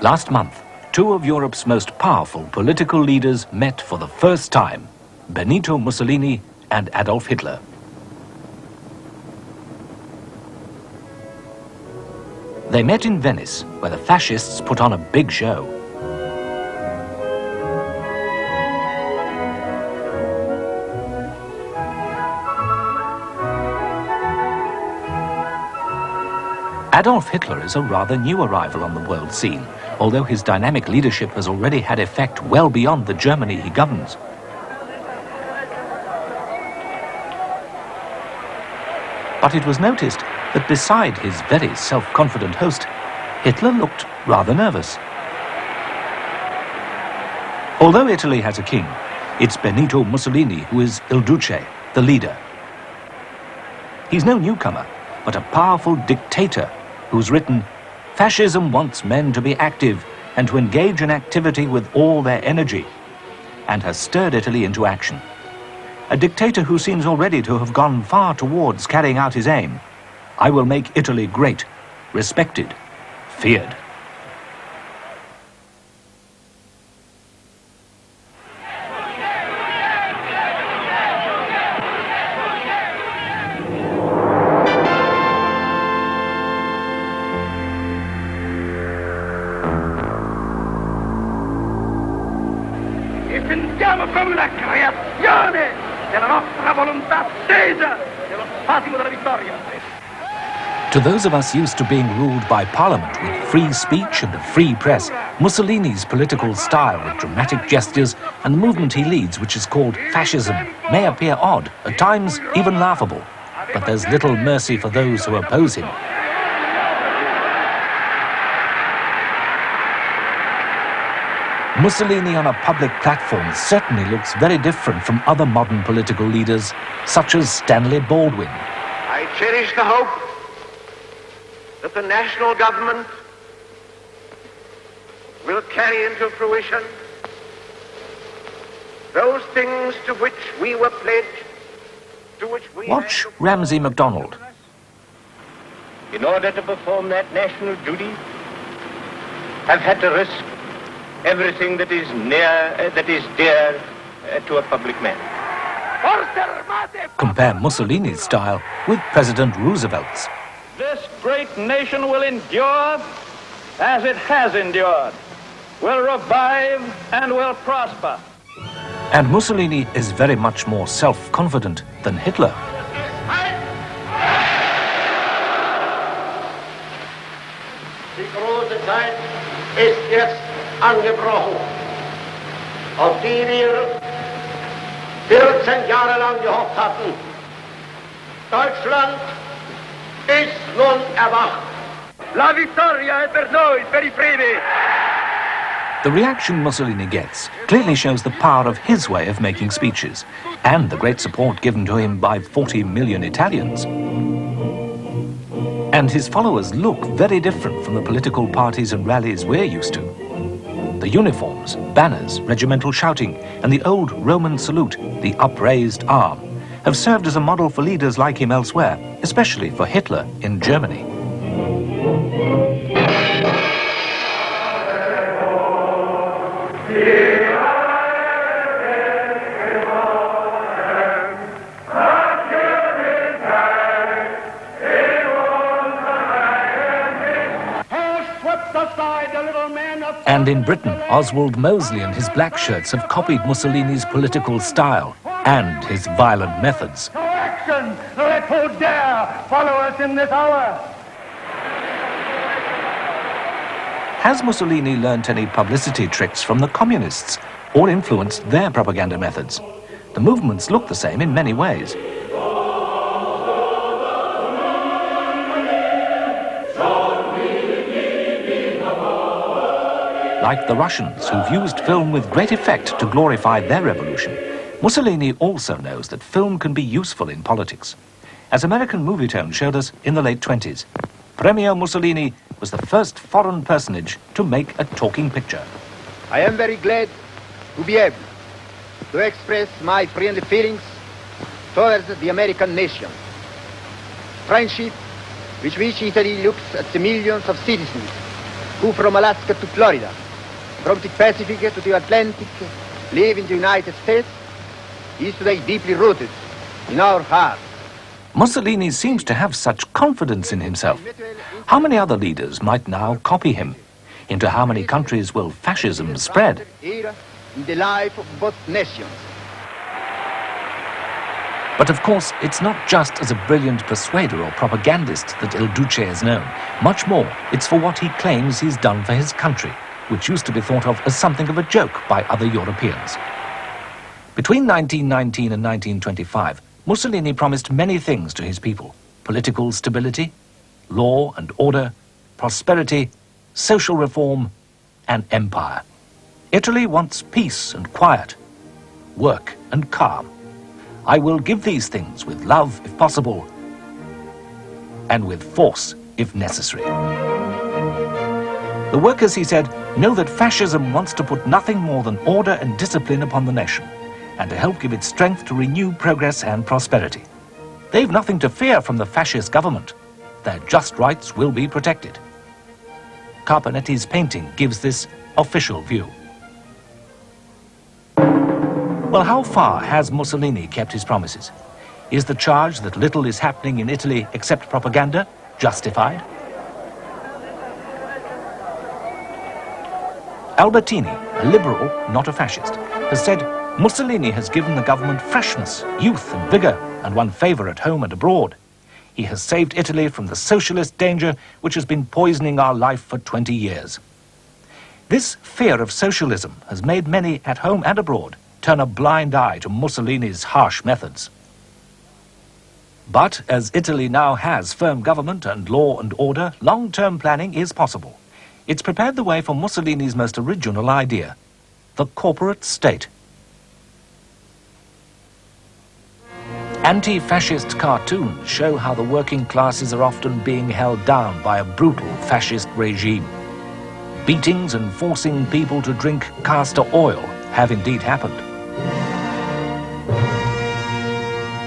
Last month, two of Europe's most powerful political leaders met for the first time, Benito Mussolini and Adolf Hitler. They met in Venice, where the fascists put on a big show. Adolf Hitler is a rather new arrival on the world scene, although his dynamic leadership has already had effect well beyond the Germany he governs. But it was noticed that beside his very self-confident host, Hitler looked rather nervous. Although Italy has a king, it's Benito Mussolini who is Il Duce, the leader. He's no newcomer, but a powerful dictator who's written, "Fascism wants men to be active and to engage in activity with all their energy," and has stirred Italy into action. A dictator who seems already to have gone far towards carrying out his aim. I will make Italy great, respected, feared. Sentiamo come la creazione della nostra volontà attesa dello spasimo della vittoria. To those of us used to being ruled by parliament with free speech and a free press, Mussolini's political style with dramatic gestures and the movement he leads, which is called fascism, may appear odd, at times even laughable. But there's little mercy for those who oppose him. Mussolini on a public platform certainly looks very different from other modern political leaders, such as Stanley Baldwin. I cherish the hope that the national government will carry into fruition those things to which we were pledged, to which we... Watch Ramsay MacDonald. In order to perform that national duty, have had to risk everything that is dear to a public man. Compare Mussolini's style with President Roosevelt's. This great nation will endure as it has endured, will revive and will prosper. And Mussolini is very much more self-confident than Hitler. Die große Zeit ist jetzt angebrochen, auf die wir 14 Jahre lang gehofft hatten. Deutschland ist nun erwacht. La vittoria è per noi, per i primi. The reaction Mussolini gets clearly shows the power of his way of making speeches and the great support given to him by 40 million Italians. And his followers look very different from the political parties and rallies we're used to. The uniforms, banners, regimental shouting, and the old Roman salute, the upraised arm, have served as a model for leaders like him elsewhere, especially for Hitler in Germany. And in Britain, Oswald Mosley and his black shirts have copied Mussolini's political style and his violent methods. No action! Let who dare follow us in this hour! Has Mussolini learnt any publicity tricks from the communists or influenced their propaganda methods? The movements look the same in many ways. Like the Russians, who've used film with great effect to glorify their revolution, Mussolini also knows that film can be useful in politics. As American Movietone showed us in the late 20s, Premier Mussolini was the first foreign personage to make a talking picture. I am very glad to be able to express my friendly feelings towards the American nation. Friendship with which Italy looks at the millions of citizens who from Alaska to Florida, from the Pacific to the Atlantic, live in the United States, is today deeply rooted in our hearts. Mussolini seems to have such confidence in himself. How many other leaders might now copy him? Into how many countries will fascism spread? In the life of both nations. But of course, it's not just as a brilliant persuader or propagandist that Il Duce is known. Much more, it's for what he claims he's done for his country, which used to be thought of as something of a joke by other Europeans. Between 1919 and 1925, Mussolini promised many things to his people: political stability, law and order, prosperity, social reform, and empire. Italy wants peace and quiet, work and calm. I will give these things with love, if possible, and with force, if necessary. The workers, he said, know that fascism wants to put nothing more than order and discipline upon the nation, and to help give it strength to renew progress and prosperity. They've nothing to fear from the fascist government. Their just rights will be protected. Carpenetti's painting gives this official view. Well, how far has Mussolini kept his promises? Is the charge that little is happening in Italy except propaganda justified? Albertini, a liberal, not a fascist, has said Mussolini has given the government freshness, youth and vigour, and won favour at home and abroad. He has saved Italy from the socialist danger which has been poisoning our life for 20 years. This fear of socialism has made many at home and abroad turn a blind eye to Mussolini's harsh methods. But as Italy now has firm government and law and order, long-term planning is possible. It's prepared the way for Mussolini's most original idea, the corporate state. Anti-fascist cartoons show how the working classes are often being held down by a brutal fascist regime. Beatings and forcing people to drink castor oil have indeed happened.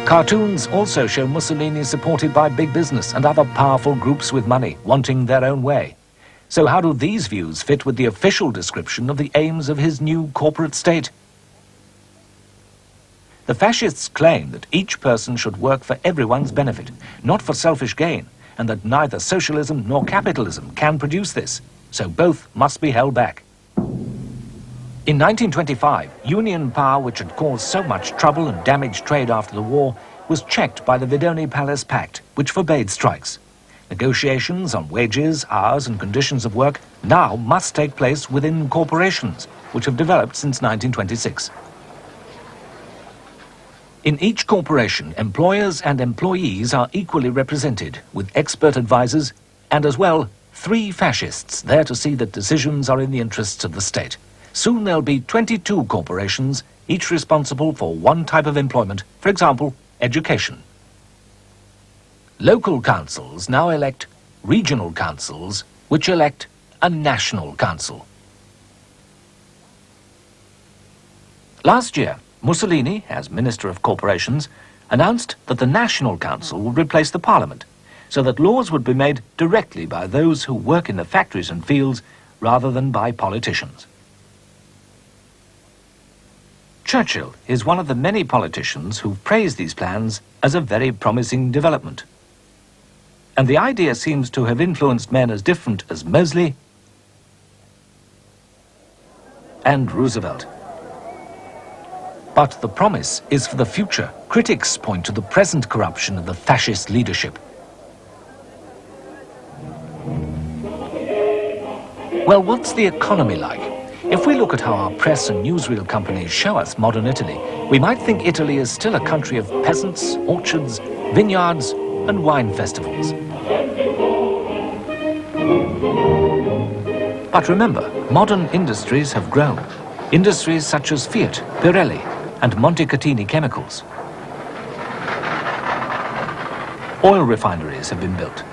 Cartoons also show Mussolini supported by big business and other powerful groups with money, wanting their own way. So how do these views fit with the official description of the aims of his new corporate state? The fascists claim that each person should work for everyone's benefit, not for selfish gain, and that neither socialism nor capitalism can produce this, so both must be held back. In 1925, Union power, which had caused so much trouble and damaged trade after the war, was checked by the Vidoni Palace Pact, which forbade strikes. Negotiations on wages, hours and conditions of work now must take place within corporations, which have developed since 1926. In each corporation, employers and employees are equally represented, with expert advisors and, as well, 3 fascists there to see that decisions are in the interests of the state. Soon there'll be 22 corporations, each responsible for one type of employment, for example, education. Local councils now elect regional councils, which elect a national council. Last year, Mussolini, as Minister of Corporations, announced that the National Council would replace the Parliament, so that laws would be made directly by those who work in the factories and fields rather than by politicians. Churchill is one of the many politicians who've praised these plans as a very promising development. And the idea seems to have influenced men as different as Mosley and Roosevelt. But the promise is for the future. Critics point to the present corruption of the fascist leadership. Well, what's the economy like? If we look at how our press and newsreel companies show us modern Italy, we might think Italy is still a country of peasants, orchards, vineyards, and wine festivals. But remember, modern industries have grown. Industries such as Fiat, Pirelli, and Montecatini chemicals. Oil refineries have been built.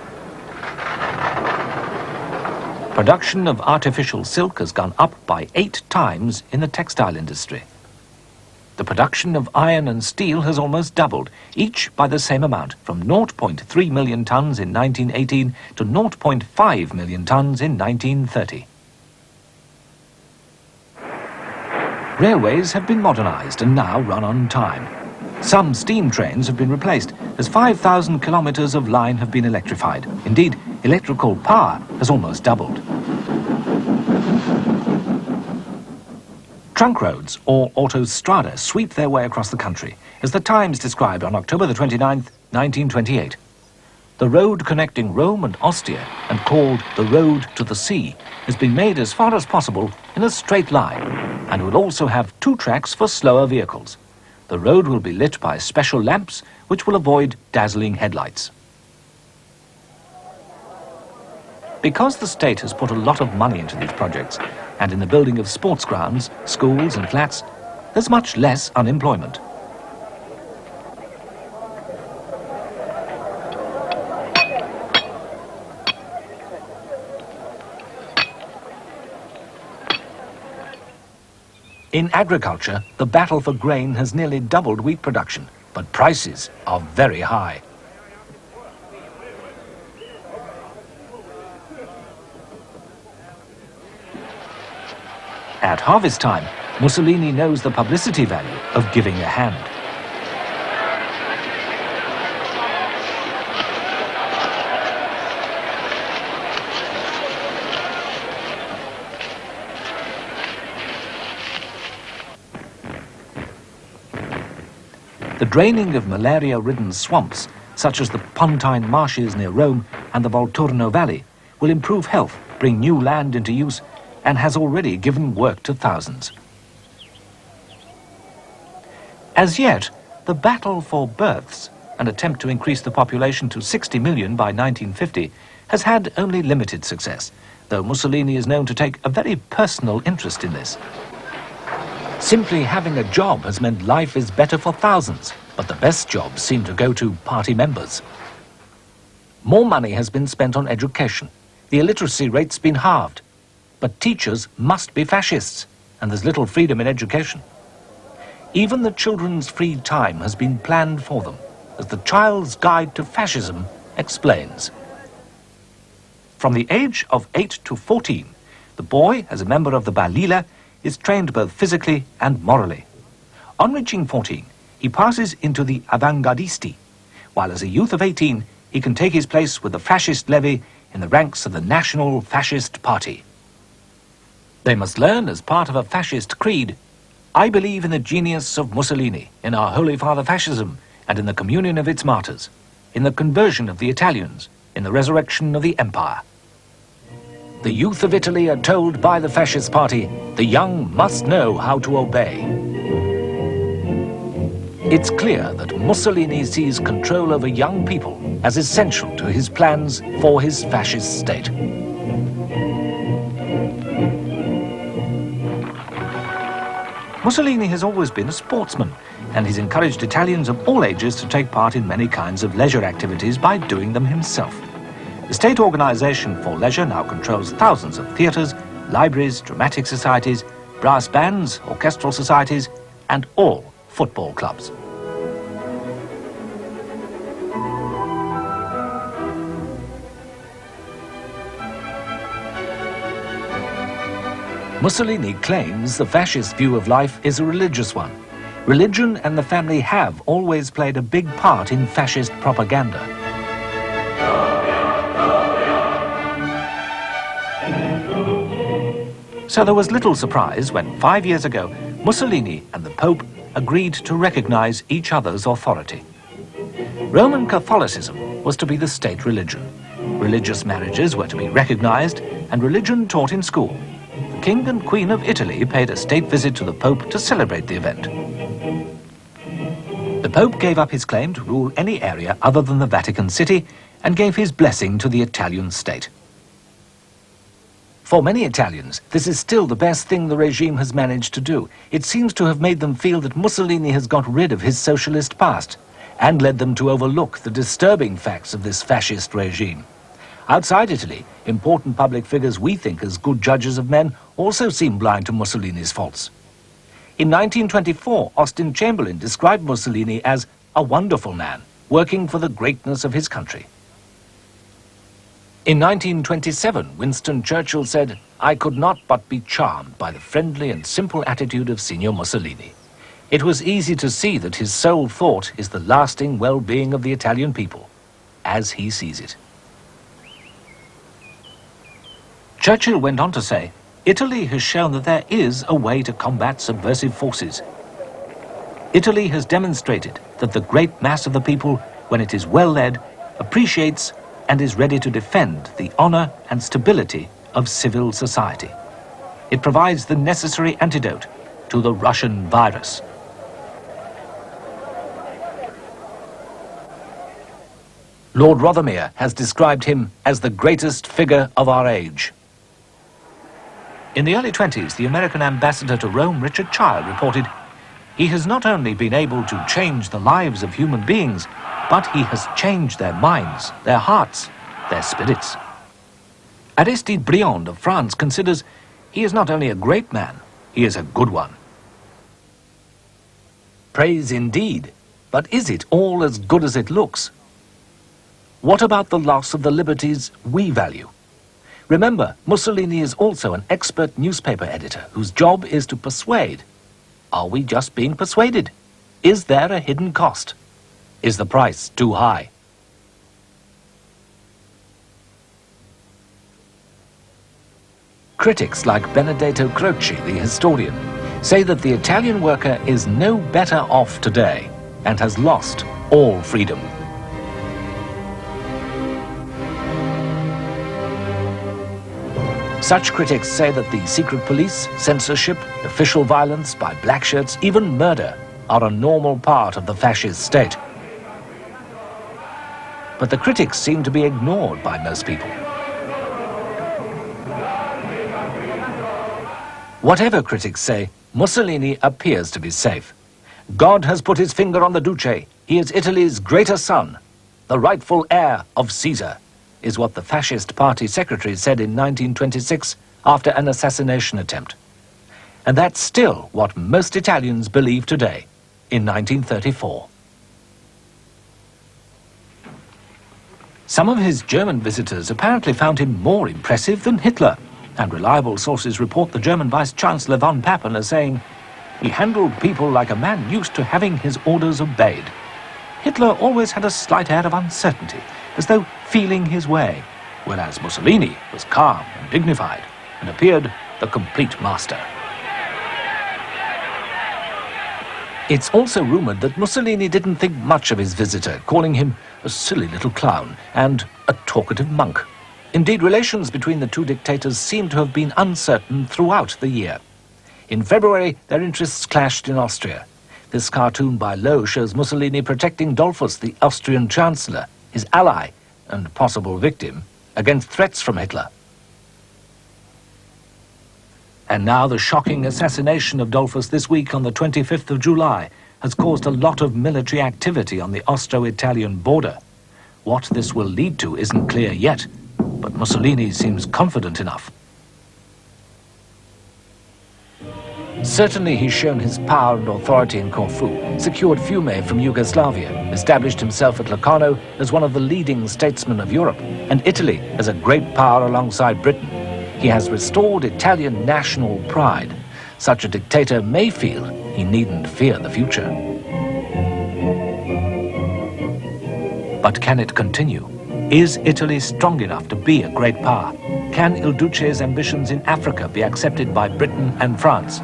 Production of artificial silk has gone up by 8 times in the textile industry. The production of iron and steel has almost doubled, each by the same amount, from 0.3 million tons in 1918 to 0.5 million tons in 1930. Railways have been modernised and now run on time. Some steam trains have been replaced, as 5,000 kilometres of line have been electrified. Indeed, electrical power has almost doubled. Trunk roads, or autostrada, sweep their way across the country, as the Times described on October the 29th, 1928. The road connecting Rome and Ostia, and called the Road to the Sea, has been made as far as possible in a straight line, and will also have 2 tracks for slower vehicles. The road will be lit by special lamps, which will avoid dazzling headlights. Because the state has put a lot of money into these projects, and in the building of sports grounds, schools and flats, there's much less unemployment. In agriculture, the battle for grain has nearly doubled wheat production, but prices are very high. At harvest time, Mussolini knows the publicity value of giving a hand. The draining of malaria-ridden swamps, such as the Pontine marshes near Rome and the Volturno Valley, will improve health, bring new land into use, and has already given work to thousands. As yet, the battle for births, an attempt to increase the population to 60 million by 1950, has had only limited success, though Mussolini is known to take a very personal interest in this. Simply having a job has meant life is better for thousands, but the best jobs seem to go to party members. More money has been spent on education. The illiteracy rate's been halved. But teachers must be fascists, and there's little freedom in education. Even the children's free time has been planned for them, as the Child's Guide to Fascism explains. From the age of 8 to 14, the boy, as a member of the Balila, is trained both physically and morally. On reaching 14, he passes into the avangardisti, while as a youth of 18, he can take his place with the fascist levy in the ranks of the National Fascist Party. They must learn, as part of a fascist creed, I believe in the genius of Mussolini, in our Holy Father fascism, and in the communion of its martyrs, in the conversion of the Italians, in the resurrection of the empire. The youth of Italy are told by the fascist party, the young must know how to obey. It's clear that Mussolini sees control over young people as essential to his plans for his fascist state. Mussolini has always been a sportsman, and he's encouraged Italians of all ages to take part in many kinds of leisure activities by doing them himself. The state organization for leisure now controls thousands of theatres, libraries, dramatic societies, brass bands, orchestral societies, and all football clubs. Mussolini claims the fascist view of life is a religious one. Religion and the family have always played a big part in fascist propaganda. So there was little surprise when 5 years ago, Mussolini and the Pope agreed to recognize each other's authority. Roman Catholicism was to be the state religion. Religious marriages were to be recognized and religion taught in school. The King and Queen of Italy paid a state visit to the Pope to celebrate the event. The Pope gave up his claim to rule any area other than the Vatican City and gave his blessing to the Italian state. For many Italians, this is still the best thing the regime has managed to do. It seems to have made them feel that Mussolini has got rid of his socialist past and led them to overlook the disturbing facts of this fascist regime. Outside Italy, important public figures we think as good judges of men also seem blind to Mussolini's faults. In 1924, Austin Chamberlain described Mussolini as a wonderful man, working for the greatness of his country. In 1927, Winston Churchill said, "I could not but be charmed by the friendly and simple attitude of Signor Mussolini. It was easy to see that his sole thought is the lasting well-being of the Italian people, as he sees it." Churchill went on to say, "Italy has shown that there is a way to combat subversive forces. Italy has demonstrated that the great mass of the people, when it is well led, appreciates and is ready to defend the honor and stability of civil society. It provides the necessary antidote to the Russian virus." Lord Rothermere has described him as the greatest figure of our age. In the early 20s, the American ambassador to Rome, Richard Child, reported, "He has not only been able to change the lives of human beings, but he has changed their minds, their hearts, their spirits." Aristide Briand of France considers he is not only a great man, he is a good one. Praise indeed, but is it all as good as it looks? What about the loss of the liberties we value? Remember, Mussolini is also an expert newspaper editor whose job is to persuade. Are we just being persuaded? Is there a hidden cost? Is the price too high? Critics like Benedetto Croce, the historian, say that the Italian worker is no better off today and has lost all freedom. Such critics say that the secret police, censorship, official violence by black shirts, even murder, are a normal part of the fascist state. But the critics seem to be ignored by most people. Whatever critics say, Mussolini appears to be safe. God has put his finger on the Duce. He is Italy's greater son, the rightful heir of Caesar, is what the fascist party secretary said in 1926 after an assassination attempt. And that's still what most Italians believe today, in 1934. Some of his German visitors apparently found him more impressive than Hitler, and reliable sources report the German Vice-Chancellor von Papen as saying, "He handled people like a man used to having his orders obeyed. Hitler always had a slight air of uncertainty, as though feeling his way, whereas Mussolini was calm and dignified and appeared the complete master." It's also rumored that Mussolini didn't think much of his visitor, calling him a silly little clown and a talkative monk. Indeed, relations between the two dictators seem to have been uncertain throughout the year. In February, their interests clashed in Austria. This cartoon by Lowe shows Mussolini protecting Dollfuss, the Austrian chancellor, his ally and possible victim, against threats from Hitler. And now the shocking assassination of Dollfuss this week on the 25th of July has caused a lot of military activity on the Austro-Italian border. What this will lead to isn't clear yet, but Mussolini seems confident enough. Certainly he's shown his power and authority in Corfu, secured Fiume from Yugoslavia, established himself at Locarno as one of the leading statesmen of Europe, and Italy as a great power alongside Britain. He has restored Italian national pride. Such a dictator may feel he needn't fear the future. But can it continue? Is Italy strong enough to be a great power? Can Il Duce's ambitions in Africa be accepted by Britain and France?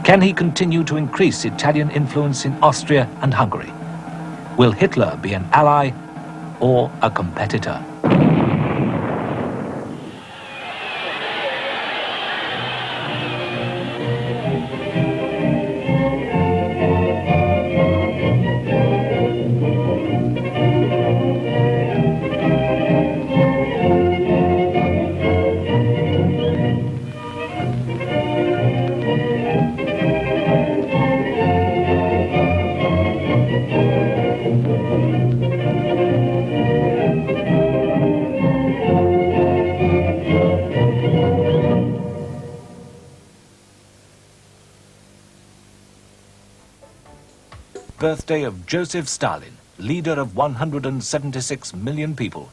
Can he continue to increase Italian influence in Austria and Hungary? Will Hitler be an ally or a competitor? birthday of Joseph Stalin, leader of 176 million people.